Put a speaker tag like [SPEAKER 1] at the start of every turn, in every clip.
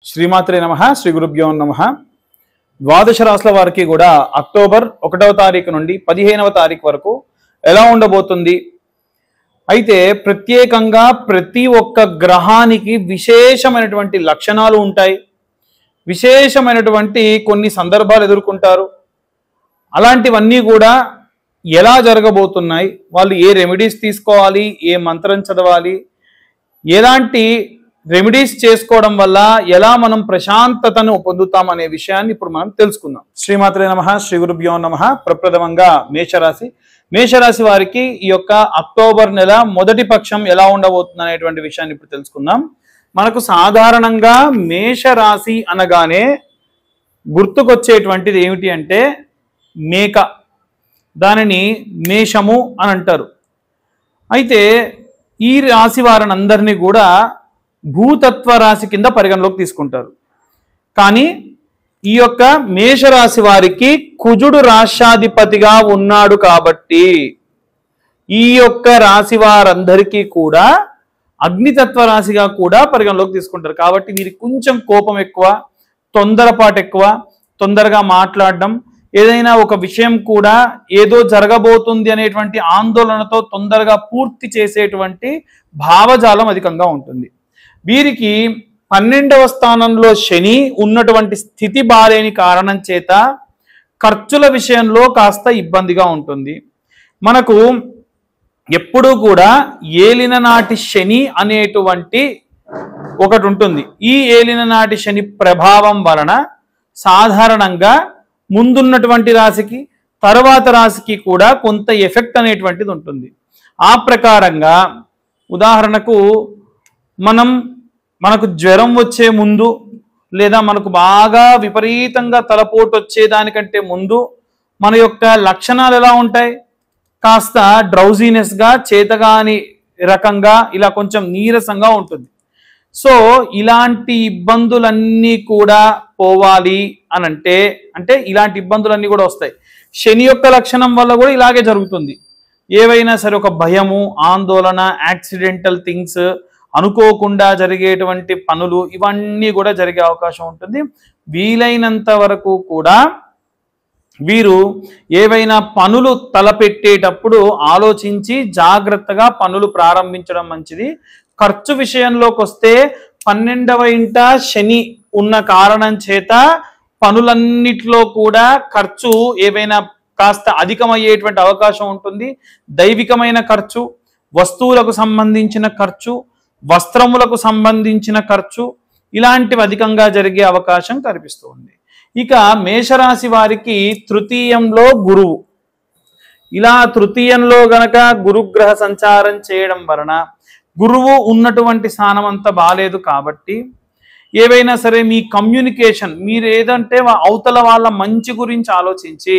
[SPEAKER 1] శ్రీమాత్రే నమః శ్రీ గురుభ్యో నమః। ద్వాదశ రాశుల వారికి కూడా అక్టోబర్ 1వ తారీఖు నుండి 15వ తారీఖు వరకు ఎలా ఉండబోతుంది? అయితే ప్రత్యేకంగా ప్రతి ఒక్క గ్రహానికి విశేషమైనటువంటి లక్షణాలు ఉంటాయి, విశేషమైనటువంటి కొన్ని సందర్భాలు ఎదుర్కొంటారు। అలాంటివన్నీ కూడా ఎలా జరగబోతున్నాయి, వాళ్ళు ఏ రెమెడీస్ తీసుకోవాలి, ఏ మంత్రం చదవాలి, ఎలాంటి రెమెడీస్ చేసుకోవడం వల్ల ఎలా మనం ప్రశాంతతను పొందుతాం అనే విషయాన్ని ఇప్పుడు మనం తెలుసుకుందాం। శ్రీమాత్రే నమః శ్రీ గురుభ్యో నమః। ప్రప్రథమంగా మేషరాశి వారికి ఈ యొక్క అక్టోబర్ నెల మొదటి పక్షం ఎలా ఉండబోతుంది అనేటువంటి విషయాన్ని ఇప్పుడు తెలుసుకుందాం। మనకు సాధారణంగా మేషరాశి అనగానే గుర్తుకొచ్చేటువంటిది ఏమిటి అంటే మేక, దానిని మేషము అని అంటారు। అయితే ఈ రాశి వారిని అందరినీ కూడా భూతత్వ రాశి కింద పరిగణలోకి తీసుకుంటారు। కానీ ఈ యొక్క మేషరాశి వారికి కుజుడు రాష్ట్రాధిపతిగా ఉన్నాడు కాబట్టి ఈ యొక్క రాశి వారందరికీ కూడా అగ్నితత్వ రాశిగా కూడా పరిగణలోకి తీసుకుంటారు। కాబట్టి వీరికి కొంచెం కోపం ఎక్కువ, తొందరపాటు ఎక్కువ, తొందరగా మాట్లాడడం, ఏదైనా ఒక విషయం కూడా ఏదో జరగబోతుంది అనేటువంటి ఆందోళనతో తొందరగా పూర్తి చేసేటువంటి భావజాలం అధికంగా ఉంటుంది। వీరికి 12వ స్థానంలో శని ఉన్నటువంటి స్థితి బాలేని కారణం చేత ఖర్చుల విషయంలో కాస్త ఇబ్బందిగా ఉంటుంది। మనకు ఎప్పుడూ కూడా ఏలిన నాటి శని అనేటువంటి ఒకటి ఉంటుంది। ఈ ఏలిన నాటి శని ప్రభావం వలన సాధారణంగా ముందున్నటువంటి రాశికి తర్వాత రాశికి కూడా కొంత ఎఫెక్ట్ అనేటువంటిది ఉంటుంది। ఆ ప్రకారంగా ఉదాహరణకు మనకు జ్వరం వచ్చే ముందు లేదా మనకు బాగా విపరీతంగా తలపోటు వచ్చేదానికంటే ముందు మన యొక్క లక్షణాలు ఎలా ఉంటాయి? కాస్త డ్రౌజీనెస్గా, చేతగాని రకంగా, ఇలా కొంచెం నీరసంగా ఉంటుంది। సో ఇలాంటి ఇబ్బందులన్నీ కూడా పోవాలి అంటే ఇలాంటి ఇబ్బందులన్నీ కూడా వస్తాయి। శని యొక్క లక్షణం వల్ల కూడా ఇలాగే జరుగుతుంది। ఏవైనా సరే ఒక భయము, ఆందోళన, యాక్సిడెంటల్ థింగ్స్, అనుకోకుండా జరిగేటువంటి పనులు, ఇవన్నీ కూడా జరిగే అవకాశం ఉంటుంది। వీలైనంత వరకు కూడా వీరు ఏవైనా పనులు తలపెట్టేటప్పుడు ఆలోచించి జాగ్రత్తగా పనులు ప్రారంభించడం మంచిది। ఖర్చు విషయంలోకి వస్తే 12వ ఇంట శని ఉన్న కారణం చేత పనులన్నిట్లో కూడా ఖర్చు ఏవైనా కాస్త అధికమయ్యేటువంటి అవకాశం ఉంటుంది। దైవికమైన ఖర్చు, వస్తువులకు సంబంధించిన ఖర్చు, వస్త్రములకు సంబంధించిన ఖర్చు, ఇలాంటివి అధికంగా జరిగే అవకాశం కనిపిస్తుంది। ఇక మేషరాశి వారికి తృతీయంలో గురువు, ఇలా తృతీయంలో గనక గురుగ్రహ సంచారం చేయడం వలన గురువు ఉన్నటువంటి స్థానం అంతా బాలేదు కాబట్టి ఏవైనా సరే మీ కమ్యూనికేషన్, మీరు ఏదంటే అవతల వాళ్ళ మంచి గురించి ఆలోచించి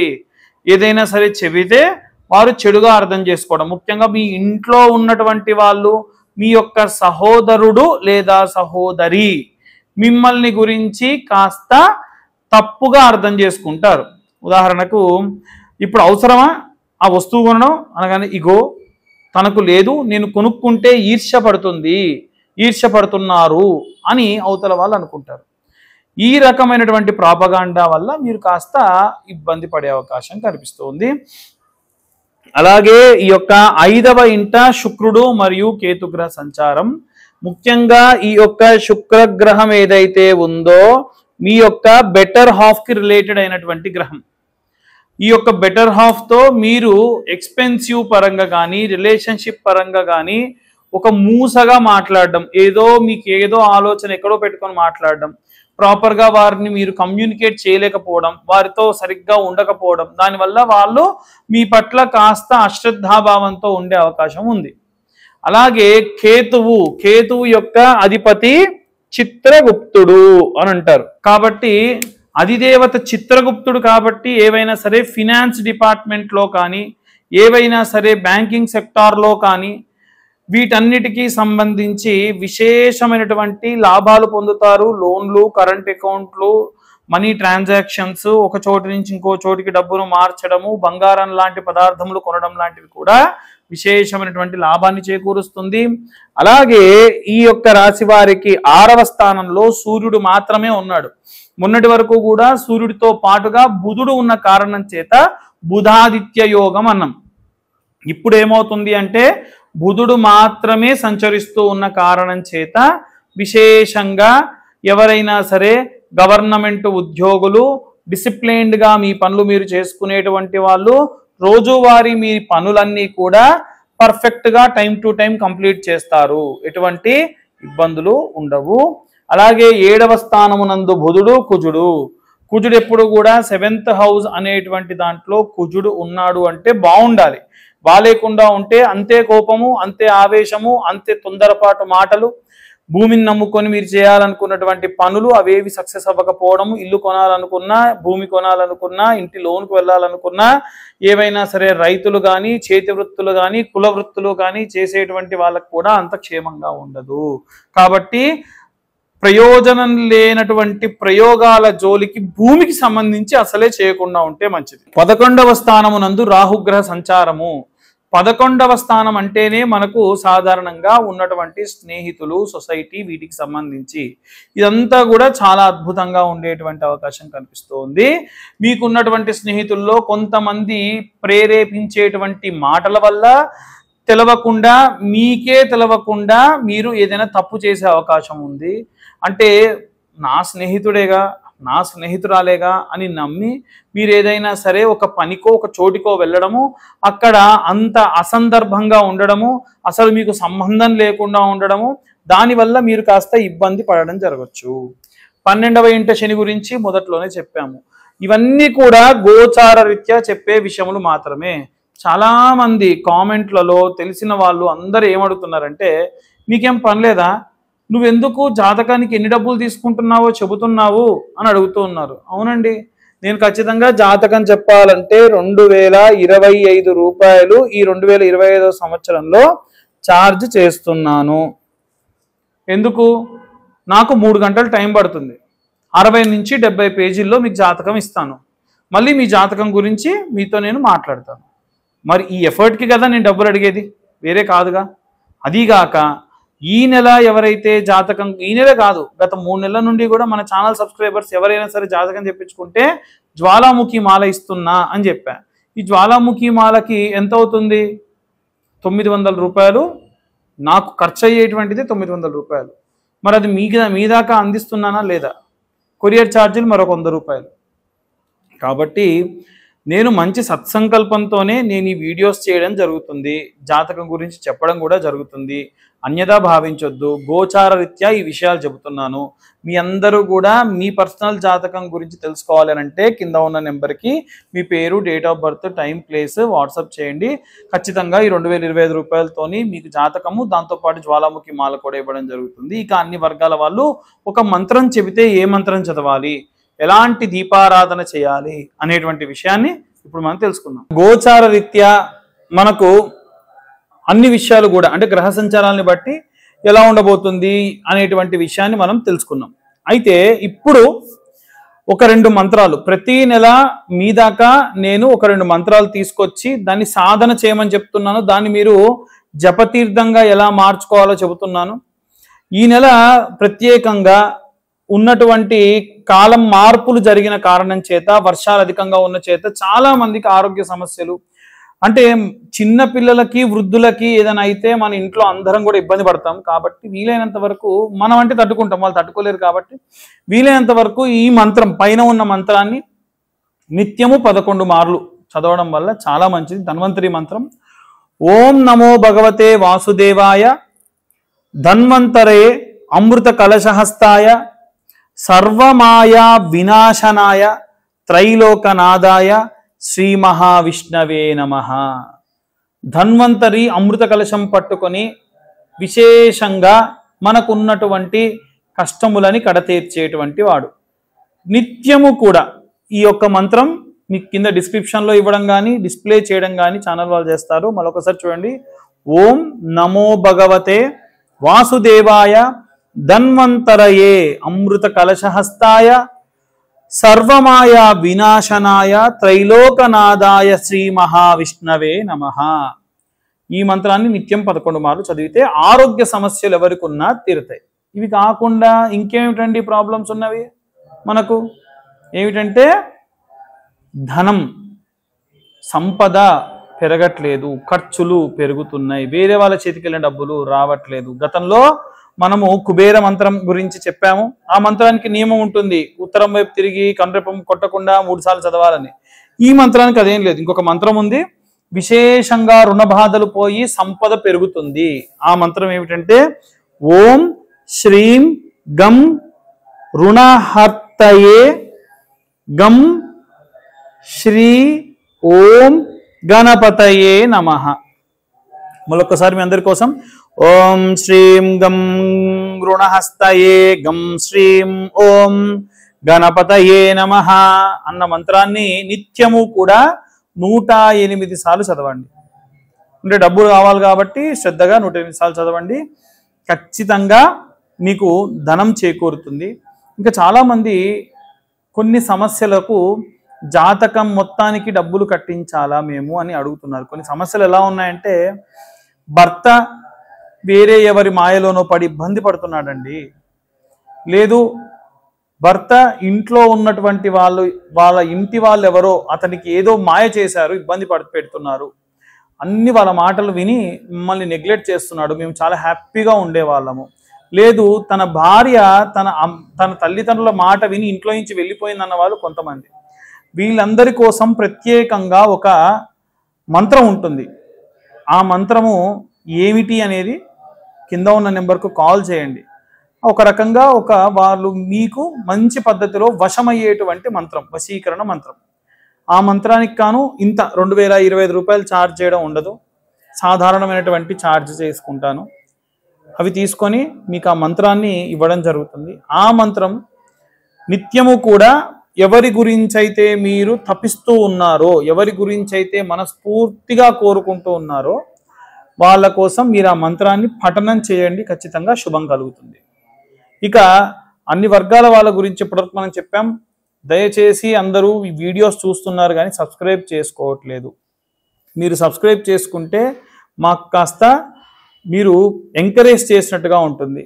[SPEAKER 1] ఏదైనా సరే చెబితే వారు చెడుగా అర్థం చేసుకోవడం, ముఖ్యంగా మీ ఇంట్లో ఉన్నటువంటి వాళ్ళు, మీ యొక్క సహోదరుడు లేదా సహోదరి మిమ్మల్ని గురించి కాస్త తప్పుగా అర్థం చేసుకుంటారు। ఉదాహరణకు ఇప్పుడు అవసరమా ఆ వస్తువు కొనడం అనగానే ఇగో తనకు లేదు, నేను కొనుక్కుంటే ఈర్ష్య పడుతున్నారు అని అవతల వాళ్ళు అనుకుంటారు। ఈ రకమైనటువంటి ప్రాపగాండా వల్ల మీరు కాస్త ఇబ్బంది పడే అవకాశం కనిపిస్తుంది। అలాగే ఈ యొక్క 5వ ఇంట శుక్రుడు మరియు కేతుగ్రహ సంచారం, ముఖ్యంగా ఈ యొక్క శుక్రగ్రహం ఏదైతే ఉందో మీ యొక్క బెటర్ హాఫ్ కి రిలేటెడ్ అయినటువంటి గ్రహం। ఈ యొక్క బెటర్ హాఫ్ తో మీరు ఎక్స్పెన్సివ్ పరంగా కానీ, రిలేషన్షిప్ పరంగా కానీ ఒక మూసగా మాట్లాడడం, మీకు ఏదో ఆలోచన ఎక్కడో పెట్టుకొని మాట్లాడడం, ప్రాపర్గా వారిని మీరు కమ్యూనికేట్ చేయలేకపోవడం, వారితో సరిగ్గా ఉండకపోవడం, దానివల్ల వాళ్ళు మీ పట్ల కాస్త అశ్రద్ధాభావంతో ఉండే అవకాశం ఉంది। అలాగే కేతువు యొక్క అధిపతి చిత్రగుప్తుడు అని అంటారు కాబట్టి అధిదేవత చిత్రగుప్తుడు కాబట్టి ఏవైనా సరే ఫినాన్స్ డిపార్ట్మెంట్లో కానీ, ఏవైనా సరే బ్యాంకింగ్ సెక్టార్లో కానీ వీటన్నిటికీ సంబంధించి విశేషమైనటువంటి లాభాలు పొందుతారు। లోన్లు, కరెంట్ అకౌంట్లు, మనీ ట్రాన్సాక్షన్స్, ఒక చోటు నుంచి ఇంకో చోటికి డబ్బును మార్చడము, బంగారం లాంటి పదార్థములు కొనడం లాంటివి కూడా విశేషమైనటువంటి లాభాన్ని చేకూరుస్తుంది. అలాగే ఈ యొక్క రాశి వారికి 6వ స్థానంలో సూర్యుడు మాత్రమే ఉన్నాడు. మొన్నటి వరకు కూడా సూర్యుడితో పాటుగా బుధుడు ఉన్న కారణం చేత బుధాదిత్య యోగం అన్నాం. ఇప్పుడు ఏమవుతుంది అంటే బుధుడు మాత్రమే సంచరిస్తూ ఉన్న కారణం చేత విశేషంగా ఎవరైనా సరే గవర్నమెంట్ ఉద్యోగులు, డిసిప్లైన్డ్గా మీ పనులు మీరు చేసుకునేటువంటి వాళ్ళు రోజువారీ మీ పనులన్నీ కూడా పర్ఫెక్ట్గా టైం టు టైం కంప్లీట్ చేస్తారు. ఎటువంటి ఇబ్బందులు ఉండవు. అలాగే 7వ స్థానమునందు బుధుడు, కుజుడు ఎప్పుడు కూడా 7th హౌస్ అనేటువంటి దాంట్లో కుజుడు ఉన్నాడు అంటే బాగుండాలి. బాలేకుండా ఉంటే అంతే కోపము, అంతే ఆవేశము, అంతే తొందరపాటు మాటలు, భూమిని నమ్ముకొని మీరు చేయాలనుకున్నటువంటి పనులు అవేవి సక్సెస్ అవ్వకపోవడము, ఇల్లు కొనాలనుకున్నా, భూమి కొనాలనుకున్నా, ఇంటి లోన్కు వెళ్ళాలనుకున్నా, ఏవైనా సరే రైతులు కానీ, చేతి వృత్తులు కానీ, కుల వృత్తులు కానీ చేసేటువంటి వాళ్ళకు కూడా అంత క్షేమంగా ఉండదు. కాబట్టి ప్రయోజనం లేనటువంటి ప్రయోగాల జోలికి భూమికి సంబంధించి అసలే చేయకుండా ఉంటే మంచిది. 11వ స్థానమునందు రాహుగ్రహ సంచారము. 11వ స్థానం అంటేనే మనకు సాధారణంగా ఉన్నటువంటి స్నేహితులు, సొసైటీ, వీటికి సంబంధించి ఇదంతా కూడా చాలా అద్భుతంగా ఉండేటువంటి అవకాశం కనిపిస్తోంది. మీకున్నటువంటి స్నేహితుల్లో కొంతమంది ప్రేరేపించేటువంటి మాటల వల్ల తెలవకుండా, మీకే తెలవకుండా మీరు ఏదైనా తప్పు చేసే అవకాశం ఉంది. అంటే నా స్నేహితుడేగా, నా స్నేహితురాలేగా అని నమ్మి మీరు ఏదైనా సరే ఒక పనికో ఒక చోటికో వెళ్ళడము, అక్కడ అంత అసందర్భంగా ఉండడము, అసలు మీకు సంబంధం లేకుండా ఉండడము, దానివల్ల మీరు కాస్త ఇబ్బంది పడడం జరగచ్చు. 12వ ఇంట శని గురించి మొదట్లోనే చెప్పాము. ఇవన్నీ కూడా గోచార రీత్యా చెప్పే విషయములు మాత్రమే. చాలా మంది కామెంట్లలో తెలిసిన వాళ్ళు అందరూ ఏమడుగుతున్నారంటే, మీకేం పని లేదా, నువ్వెందుకు జాతకానికి ఎన్ని డబ్బులు తీసుకుంటున్నావో చెబుతున్నావు అని అడుగుతూ ఉన్నారు. అవునండి, నేను ఖచ్చితంగా జాతకం చెప్పాలంటే 2025 రూపాయలు ఈ 2025 సంవత్సరంలో ఛార్జ్ చేస్తున్నాను. ఎందుకు? నాకు 3 గంటలు టైం పడుతుంది. 60 నుంచి 70 పేజీల్లో మీకు జాతకం ఇస్తాను. మళ్ళీ మీ జాతకం గురించి మీతో నేను మాట్లాడతాను. మరి ఈ ఎఫర్ట్కి కదా నేను డబ్బులు అడిగేది, వేరే కాదుగా. అదీగాక ఈ నెల ఎవరైతే జాతకం, ఈ నెల కాదు గత 3 నెలల నుండి కూడా మన ఛానల్ సబ్స్క్రైబర్స్ ఎవరైనా సరే జాతకం చెప్పించుకుంటే జ్వాలాముఖి మాల ఇస్తున్నా అని చెప్పా. ఈ జ్వాలాముఖి మాలకి ఎంత అవుతుంది? 900 రూపాయలు. నాకు ఖర్చు అయ్యేటువంటిది 900 రూపాయలు. మరి అది మీ దాకా అందిస్తున్నానా లేదా? కొరియర్ ఛార్జీలు మరొక 100 రూపాయలు. కాబట్టి నేను మంచి సత్సంకల్పంతోనే నేను ఈ వీడియోస్ చేయడం జరుగుతుంది, జాతకం గురించి చెప్పడం కూడా జరుగుతుంది. అన్యదా భావించొద్దు. గోచార రీత్యా ఈ విషయాలు చెబుతున్నాను. మీ అందరూ కూడా మీ పర్సనల్ జాతకం గురించి తెలుసుకోవాలి అంటే కింద ఉన్న నెంబర్కి మీ పేరు, date of birth, time, place WhatsApp చేయండి. ఖచ్చితంగా ఈ 2025 రూపాయలతోని మీకు జాతకము, దాంతోపాటు జ్వాలాముఖి మాల కూడా ఇవ్వడం జరుగుతుంది. ఇక అన్ని వర్గాల వాళ్ళు ఒక మంత్రం చెబితే ఏ మంత్రం చదవాలి, ఎలాంటి దీపారాధన చేయాలి అనేటువంటి విషయాన్ని ఇప్పుడు మనం తెలుసుకుందాం. గోచార రీత్యా మనకు అన్ని విషయాలు కూడా అంటే గ్రహ సంచారాలని బట్టి ఎలా ఉండబోతుంది అనేటువంటి విషయాన్ని మనం తెలుసుకున్నాం. అయితే ఇప్పుడు ఒక 2 మంత్రాలు ప్రతి నెల మీ దాకా నేను ఒక 2 మంత్రాలు తీసుకొచ్చి దాన్ని సాధన చేయమని చెప్తున్నాను. దాన్ని మీరు జపతీర్థంగా ఎలా మార్చుకోవాలో చెబుతున్నాను. ఈ నెల ప్రత్యేకంగా ఉన్నటువంటి కాలం మార్పులు జరిగిన కారణం చేత, వర్షాలు అధికంగా ఉన్న చేత చాలా మందికి ఆరోగ్య సమస్యలు, అంటే చిన్న పిల్లలకి, వృద్ధులకి ఏదైనా అయితే మన ఇంట్లో అందరం కూడా ఇబ్బంది పడతాం. కాబట్టి వీలైనంత వరకు మనం అంటే తట్టుకుంటాం, వాళ్ళు తట్టుకోలేరు. కాబట్టి వీలైనంత వరకు ఈ మంత్రం, పైన ఉన్న మంత్రాన్ని నిత్యము 11 మార్లు చదవడం వల్ల చాలా మంచిది. ధన్వంతరి మంత్రం. ఓం నమో భగవతే వాసుదేవాయ ధన్వంతరే అమృత కలశహస్తాయ సర్వమాయా వినాశనాయ త్రైలోకనాదాయ శ్రీ మహావిష్ణవే నమః. ధన్వంతరి అమృత కలశం పట్టుకొని విశేషంగా మనకున్నటువంటి కష్టములని కడతీర్చేటువంటి వాడు. నిత్యము కూడా ఈ యొక్క మంత్రం మీకు కింద డిస్క్రిప్షన్లో ఇవ్వడం కానీ, డిస్ప్లే చేయడం కానీ ఛానల్ వాళ్ళు చేస్తారు. మరొకసారి చూడండి. ఓం నమో భగవతే వాసుదేవాయ ధన్వంతరయే అమృత కలశహస్తాయ సర్వమాయా వినాశనాయ త్రైలోకనాదాయ శ్రీ మహావిష్ణవే నమః. ఈ మంత్రాన్ని నిత్యం 11 మార్లు చదివితే ఆరోగ్య సమస్యలు ఎవరికి ఉన్నా తీరుతాయి. ఇవి కాకుండా ఇంకేమిటండి ప్రాబ్లమ్స్ ఉన్నవి మనకు? ఏమిటంటే ధనం, సంపద పెరగట్లేదు, ఖర్చులు పెరుగుతున్నాయి, వేరే వాళ్ళ చేతికి వెళ్ళిన డబ్బులు రావట్లేదు. గతంలో మనము కుబేర మంత్రం గురించి చెప్పాము. ఆ మంత్రానికి నియమం ఉంటుంది, ఉత్తరం వైపు తిరిగి కనురెప్పం కొట్టకుండా 3 సార్లు చదవాలని. ఈ మంత్రానికి అదేం లేదు. ఇంకొక మంత్రం ఉంది, విశేషంగా రుణ బాధలు పోయి సంపద పెరుగుతుంది. ఆ మంత్రం ఏమిటంటే ఓం శ్రీం గం రుణహర్తయే గం శ్రీ ఓం గణపతయే నమః. మరొకసారి మీ అందరి కోసం ఓం శ్రీం గం రుణహస్తయే గం శ్రీం ఓం గణపతయే నమః అన్న మంత్రాన్ని నిత్యము కూడా 108 సార్లు చదవండి. అంటే డబ్బులు కావాలి కాబట్టి శ్రద్ధగా 108 సార్లు చదవండి. ఖచ్చితంగా మీకు ధనం చేకూరుతుంది. ఇంకా చాలామంది కొన్ని సమస్యలకు జాతకం మొత్తానికి డబ్బులు కట్టించాలా మేము అని అడుగుతున్నారు. కొన్ని సమస్యలు ఎలా ఉన్నాయంటే భర్త వేరే ఎవరి మాయలోనో పడి ఇబ్బంది పడుతున్నాడండి, లేదు భర్త ఇంట్లో ఉన్నటువంటి వాళ్ళ ఇంటి వాళ్ళు ఎవరో అతనికి ఏదో మాయ చేశారు, ఇబ్బంది పెడుతున్నారు, అన్ని వాళ్ళ మాటలు విని మిమ్మల్ని నెగ్లెక్ట్ చేస్తున్నాడు, మేము చాలా హ్యాపీగా ఉండేవాళ్ళము, లేదు తన భార్య తన తల్లిదండ్రుల మాట విని ఇంట్లో నుంచి వెళ్ళిపోయిందన్న వాళ్ళు కొంతమంది. వీళ్ళందరి కోసం ప్రత్యేకంగా ఒక మంత్రం ఉంటుంది. ఆ మంత్రము ఏమిటి అనేది కింద ఉన్న నెంబర్కు కాల్ చేయండి. ఒక రకంగా వాళ్ళు మీకు మంచి పద్ధతిలో వశమయ్యేటువంటి మంత్రం, వశీకరణ మంత్రం. ఆ మంత్రానికి కాను ఇంత 2025 రూపాయలు ఛార్జ్ చేయడం ఉండదు, సాధారణమైనటువంటి ఛార్జ్ చేసుకుంటాను. అవి తీసుకొని మీకు ఆ మంత్రాన్ని ఇవ్వడం జరుగుతుంది. ఆ మంత్రం నిత్యము కూడా ఎవరి గురించైతే మీరు తపిస్తూ ఉన్నారో, ఎవరి గురించైతే మనస్ఫూర్తిగా కోరుకుంటూ ఉన్నారో వాళ్ళ కోసం మీరు ఆ మంత్రాన్ని పఠనం చేయండి, ఖచ్చితంగా శుభం కలుగుతుంది. ఇక అన్ని వర్గాల వాళ్ళ గురించి ఇప్పటివరకు మనం చెప్పాం. దయచేసి అందరూ ఈ వీడియోస్ చూస్తున్నారు కానీ సబ్స్క్రైబ్ చేసుకోవట్లేదు. మీరు సబ్స్క్రైబ్ చేసుకుంటే మాకు కాస్త మీరు ఎంకరేజ్ చేసినట్టుగా ఉంటుంది.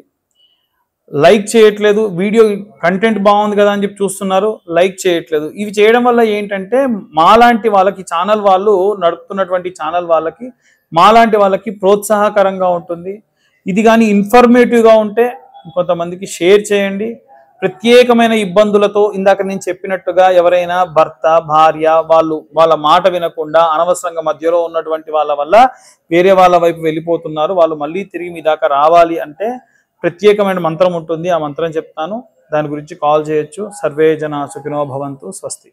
[SPEAKER 1] లైక్ చేయట్లేదు, వీడియో కంటెంట్ బాగుంది కదా అని చెప్పి చూస్తున్నారు, లైక్ చేయట్లేదు. ఇవి చేయడం వల్ల ఏంటంటే మాలాంటి వాళ్ళకి, ఛానల్ వాళ్ళు నడుపుతున్నటువంటి ఛానల్ వాళ్ళకి, మాలాంటి వాళ్ళకి ప్రోత్సాహకరంగా ఉంటుంది. ఇది కానీ ఇన్ఫర్మేటివ్గా ఉంటే కొంతమందికి షేర్ చేయండి. ప్రత్యేకమైన ఇబ్బందులతో ఇందాక నేను చెప్పినట్టుగా ఎవరైనా భర్త భార్య వాళ్ళ మాట వినకుండా అనవసరంగా మధ్యలో ఉన్నటువంటి వాళ్ళ వల్ల వేరే వాళ్ళ వైపు వెళ్ళిపోతున్నారు, వాళ్ళు మళ్ళీ తిరిగి మీ దాకా రావాలి అంటే ప్రత్యేకమైన మంత్రం ఉంటుంది. ఆ మంత్రం చెప్తాను, దాని గురించి కాల్ చేయొచ్చు. సర్వే జనా సుఖినో భవంతు. స్వస్తి.